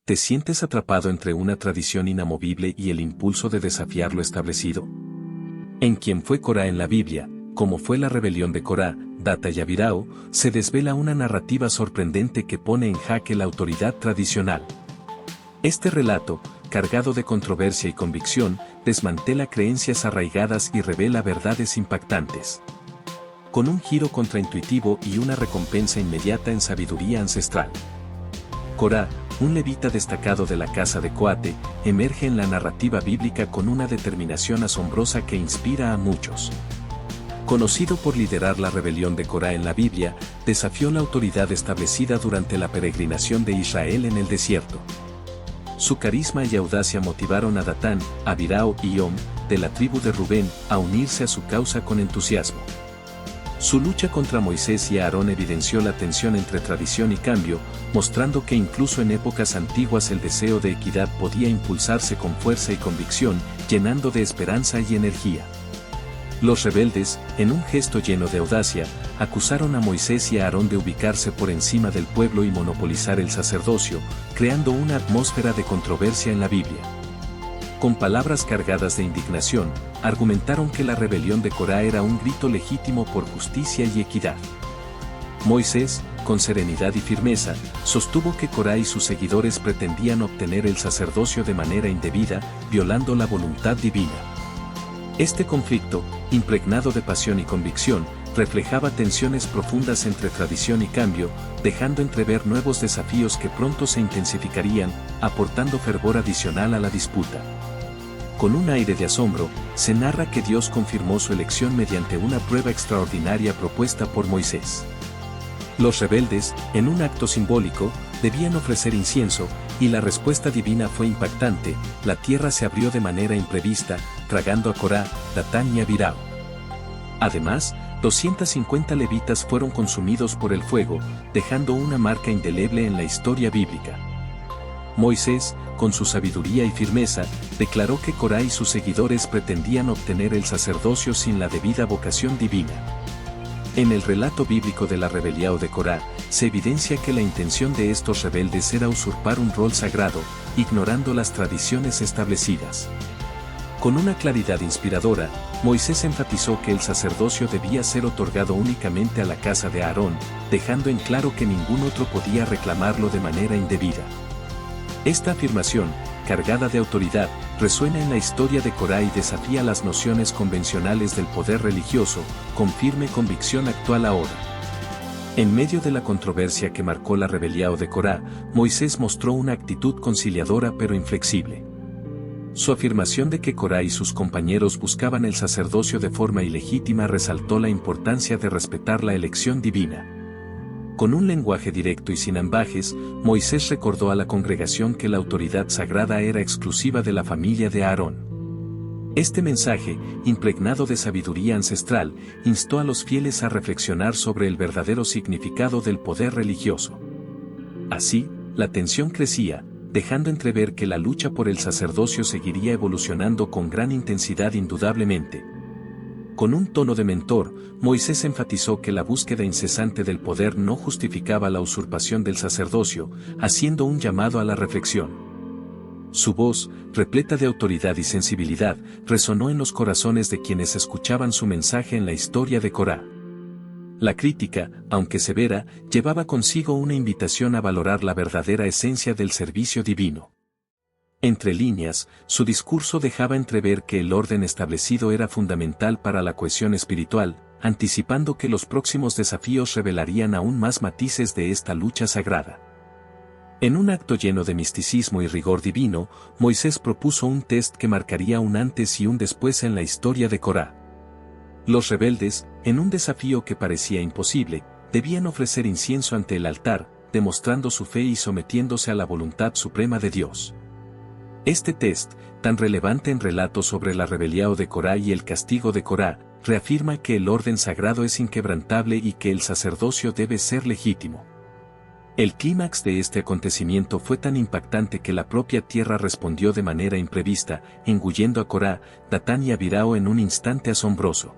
¿Te sientes atrapado entre una tradición inamovible y el impulso de desafiar lo establecido? En quien fue Corá en la Biblia, como fue la rebelión de Corá, Data y Abirao, se desvela una narrativa sorprendente que pone en jaque la autoridad tradicional. Este relato, cargado de controversia y convicción, desmantela creencias arraigadas y revela verdades impactantes. Con un giro contraintuitivo y una recompensa inmediata en sabiduría ancestral. Corá, un levita destacado de la casa de Coate, emerge en la narrativa bíblica con una determinación asombrosa que inspira a muchos. Conocido por liderar la rebelión de Corá en la Biblia, desafió la autoridad establecida durante la peregrinación de Israel en el desierto. Su carisma y audacia motivaron a Datán, Abirao y Om, de la tribu de Rubén, a unirse a su causa con entusiasmo. Su lucha contra Moisés y Aarón evidenció la tensión entre tradición y cambio, mostrando que incluso en épocas antiguas el deseo de equidad podía impulsarse con fuerza y convicción, llenando de esperanza y energía. Los rebeldes, en un gesto lleno de audacia, acusaron a Moisés y a Aarón de ubicarse por encima del pueblo y monopolizar el sacerdocio, creando una atmósfera de controversia en la Biblia. Con palabras cargadas de indignación, argumentaron que la rebelión de Corá era un grito legítimo por justicia y equidad. Moisés, con serenidad y firmeza, sostuvo que Corá y sus seguidores pretendían obtener el sacerdocio de manera indebida, violando la voluntad divina. Este conflicto, impregnado de pasión y convicción, reflejaba tensiones profundas entre tradición y cambio, dejando entrever nuevos desafíos que pronto se intensificarían, aportando fervor adicional a la disputa. Con un aire de asombro, se narra que Dios confirmó su elección mediante una prueba extraordinaria propuesta por Moisés. Los rebeldes, en un acto simbólico, debían ofrecer incienso, y la respuesta divina fue impactante. La tierra se abrió de manera imprevista, tragando a Corá, Datán y Abirao. Además, 250 levitas fueron consumidos por el fuego, dejando una marca indeleble en la historia bíblica. Moisés, con su sabiduría y firmeza, declaró que Corá y sus seguidores pretendían obtener el sacerdocio sin la debida vocación divina. En el relato bíblico de la rebelión de Corá, se evidencia que la intención de estos rebeldes era usurpar un rol sagrado, ignorando las tradiciones establecidas. Con una claridad inspiradora, Moisés enfatizó que el sacerdocio debía ser otorgado únicamente a la casa de Aarón, dejando en claro que ningún otro podía reclamarlo de manera indebida. Esta afirmación, cargada de autoridad, resuena en la historia de Corá y desafía las nociones convencionales del poder religioso, con firme convicción actual ahora. En medio de la controversia que marcó la rebelión de Corá, Moisés mostró una actitud conciliadora pero inflexible. Su afirmación de que Corá y sus compañeros buscaban el sacerdocio de forma ilegítima resaltó la importancia de respetar la elección divina. Con un lenguaje directo y sin ambajes, Moisés recordó a la congregación que la autoridad sagrada era exclusiva de la familia de Aarón. Este mensaje, impregnado de sabiduría ancestral, instó a los fieles a reflexionar sobre el verdadero significado del poder religioso. Así, la tensión crecía, dejando entrever que la lucha por el sacerdocio seguiría evolucionando con gran intensidad indudablemente. Con un tono de mentor, Moisés enfatizó que la búsqueda incesante del poder no justificaba la usurpación del sacerdocio, haciendo un llamado a la reflexión. Su voz, repleta de autoridad y sensibilidad, resonó en los corazones de quienes escuchaban su mensaje en la historia de Corá. La crítica, aunque severa, llevaba consigo una invitación a valorar la verdadera esencia del servicio divino. Entre líneas, su discurso dejaba entrever que el orden establecido era fundamental para la cohesión espiritual, anticipando que los próximos desafíos revelarían aún más matices de esta lucha sagrada. En un acto lleno de misticismo y rigor divino, Moisés propuso un test que marcaría un antes y un después en la historia de Corá. Los rebeldes, en un desafío que parecía imposible, debían ofrecer incienso ante el altar, demostrando su fe y sometiéndose a la voluntad suprema de Dios. Este test, tan relevante en relatos sobre la rebelión de Corá y el castigo de Corá, reafirma que el orden sagrado es inquebrantable y que el sacerdocio debe ser legítimo. El clímax de este acontecimiento fue tan impactante que la propia tierra respondió de manera imprevista, engullendo a Corá, Datán y Abirao en un instante asombroso.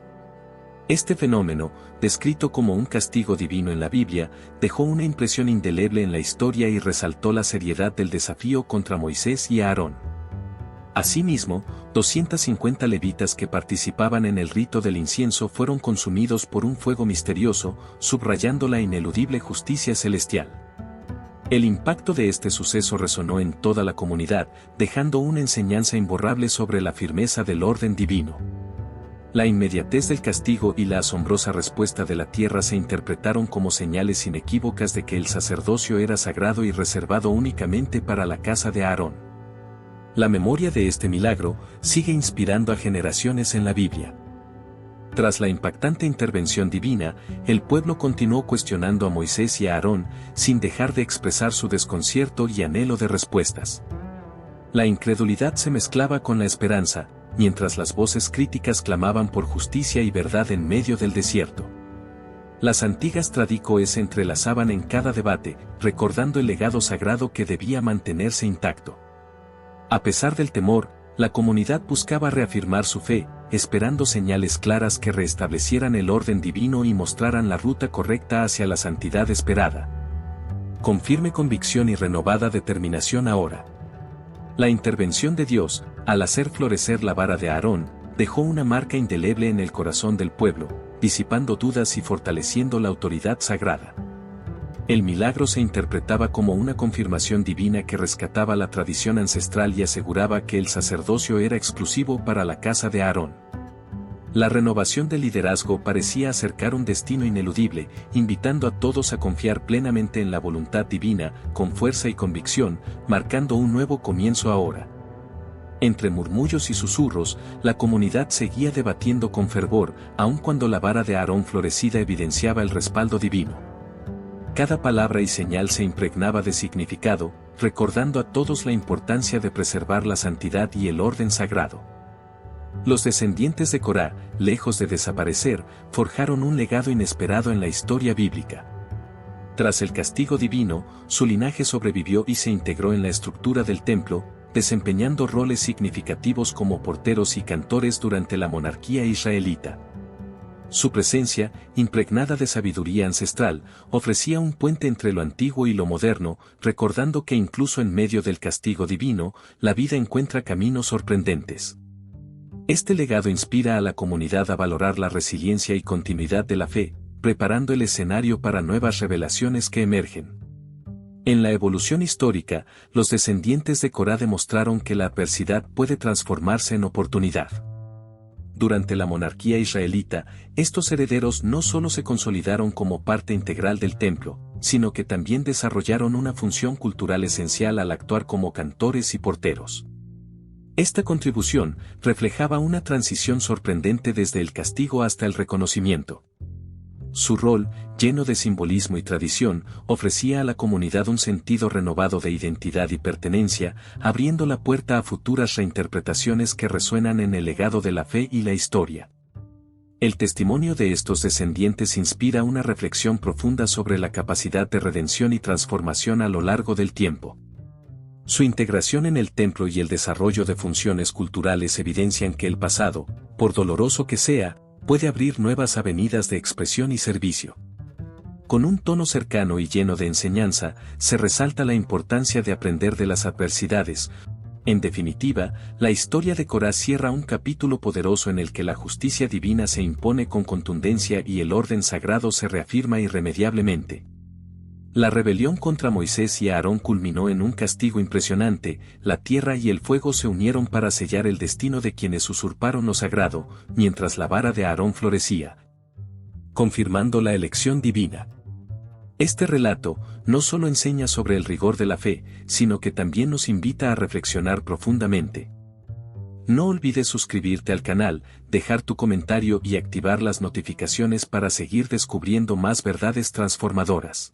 Este fenómeno, descrito como un castigo divino en la Biblia, dejó una impresión indeleble en la historia y resaltó la seriedad del desafío contra Moisés y Aarón. Asimismo, 250 levitas que participaban en el rito del incienso fueron consumidos por un fuego misterioso, subrayando la ineludible justicia celestial. El impacto de este suceso resonó en toda la comunidad, dejando una enseñanza imborrable sobre la firmeza del orden divino. La inmediatez del castigo y la asombrosa respuesta de la tierra se interpretaron como señales inequívocas de que el sacerdocio era sagrado y reservado únicamente para la casa de Aarón. La memoria de este milagro sigue inspirando a generaciones en la Biblia. Tras la impactante intervención divina, el pueblo continuó cuestionando a Moisés y a Aarón, sin dejar de expresar su desconcierto y anhelo de respuestas. La incredulidad se mezclaba con la esperanza, mientras las voces críticas clamaban por justicia y verdad en medio del desierto. Las antiguas tradiciones se entrelazaban en cada debate, recordando el legado sagrado que debía mantenerse intacto. A pesar del temor, la comunidad buscaba reafirmar su fe, esperando señales claras que restablecieran el orden divino y mostraran la ruta correcta hacia la santidad esperada. Con firme convicción y renovada determinación ahora. La intervención de Dios, al hacer florecer la vara de Aarón, dejó una marca indeleble en el corazón del pueblo, disipando dudas y fortaleciendo la autoridad sagrada. El milagro se interpretaba como una confirmación divina que rescataba la tradición ancestral y aseguraba que el sacerdocio era exclusivo para la casa de Aarón. La renovación del liderazgo parecía acercar un destino ineludible, invitando a todos a confiar plenamente en la voluntad divina, con fuerza y convicción, marcando un nuevo comienzo ahora. Entre murmullos y susurros, la comunidad seguía debatiendo con fervor, aun cuando la vara de Aarón florecida evidenciaba el respaldo divino. Cada palabra y señal se impregnaba de significado, recordando a todos la importancia de preservar la santidad y el orden sagrado. Los descendientes de Corá, lejos de desaparecer, forjaron un legado inesperado en la historia bíblica. Tras el castigo divino, su linaje sobrevivió y se integró en la estructura del templo, desempeñando roles significativos como porteros y cantores durante la monarquía israelita. Su presencia, impregnada de sabiduría ancestral, ofrecía un puente entre lo antiguo y lo moderno, recordando que incluso en medio del castigo divino, la vida encuentra caminos sorprendentes. Este legado inspira a la comunidad a valorar la resiliencia y continuidad de la fe, preparando el escenario para nuevas revelaciones que emergen. En la evolución histórica, los descendientes de Corá demostraron que la adversidad puede transformarse en oportunidad. Durante la monarquía israelita, estos herederos no solo se consolidaron como parte integral del templo, sino que también desarrollaron una función cultural esencial al actuar como cantores y porteros. Esta contribución reflejaba una transición sorprendente desde el castigo hasta el reconocimiento. Su rol, lleno de simbolismo y tradición, ofrecía a la comunidad un sentido renovado de identidad y pertenencia, abriendo la puerta a futuras reinterpretaciones que resuenan en el legado de la fe y la historia. El testimonio de estos descendientes inspira una reflexión profunda sobre la capacidad de redención y transformación a lo largo del tiempo. Su integración en el templo y el desarrollo de funciones culturales evidencian que el pasado, por doloroso que sea, puede abrir nuevas avenidas de expresión y servicio. Con un tono cercano y lleno de enseñanza, se resalta la importancia de aprender de las adversidades. En definitiva, la historia de Corá cierra un capítulo poderoso en el que la justicia divina se impone con contundencia y el orden sagrado se reafirma irremediablemente. La rebelión contra Moisés y Aarón culminó en un castigo impresionante, la tierra y el fuego se unieron para sellar el destino de quienes usurparon lo sagrado, mientras la vara de Aarón florecía, confirmando la elección divina. Este relato no solo enseña sobre el rigor de la fe, sino que también nos invita a reflexionar profundamente. No olvides suscribirte al canal, dejar tu comentario y activar las notificaciones para seguir descubriendo más verdades transformadoras.